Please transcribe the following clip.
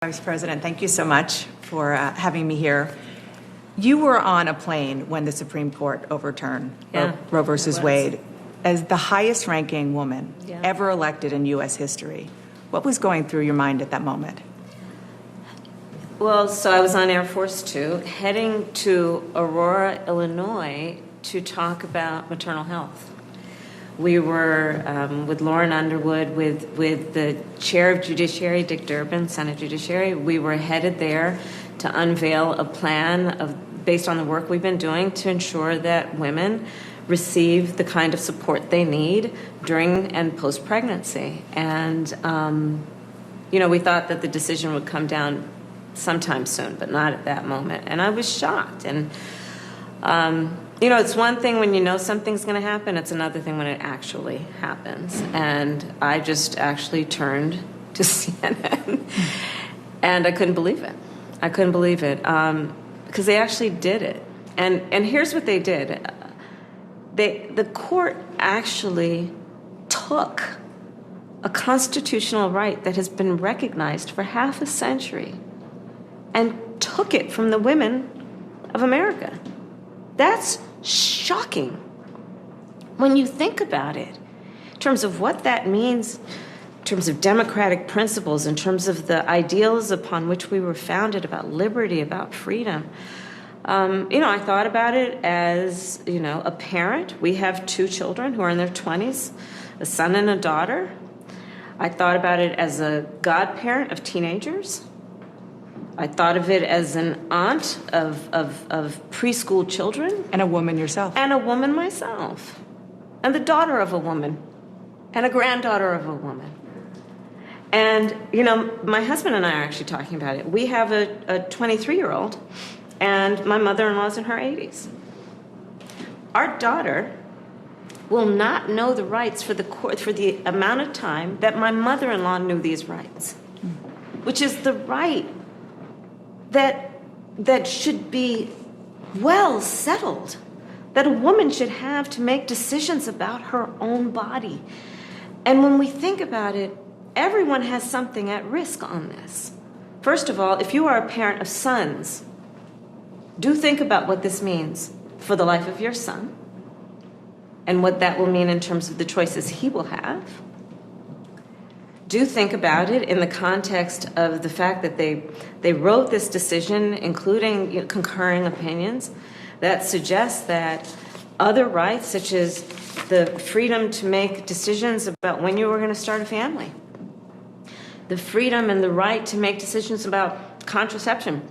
Vice President, thank you so much for having me here. You were on a plane when the Supreme Court overturned Roe versus Wade as the highest ranking woman ever elected in U.S. history. What was going through your mind at that moment? Well, so I was on Air Force Two, heading to Aurora, Illinois, to talk about maternal health. We were with Lauren Underwood, with the chair of Judiciary, Dick Durbin, Senate Judiciary. We were headed there to unveil a plan based on the work we've been doing to ensure that women receive the kind of support they need during and post-pregnancy. And, we thought that the decision would come down sometime soon, but not at that moment. And I was shocked. And it's one thing when you know something's going to happen. It's another thing when it actually happens. And I just actually turned to CNN, and I couldn't believe it. Because they actually did it. And here's what they did. The court actually took a constitutional right that has been recognized for half a century and took it from the women of America. That's shocking when you think about it, in terms of what that means, in terms of democratic principles, in terms of the ideals upon which we were founded about liberty, about freedom. I thought about it as, a parent. We have two children who are in their 20s, a son and a daughter. I thought about it as a godparent of teenagers. I thought of it as an aunt of preschool children. And a woman yourself. And a woman myself. And the daughter of a woman. And a granddaughter of a woman. And, my husband and I are actually talking about it. We have a 23-year-old, and my mother-in-law's in her 80s. Our daughter will not know the rights for the court for the amount of time that my mother-in-law knew these rights, which is the right that should be well settled, that a woman should have to make decisions about her own body. And when we think about it, everyone has something at risk on this. First of all, if you are a parent of sons, do think about what this means for the life of your son and what that will mean in terms of the choices he will have. Do think about it in the context of the fact that they wrote this decision, including concurring opinions, that suggest that other rights, such as the freedom to make decisions about when you were going to start a family, the freedom and the right to make decisions about contraception,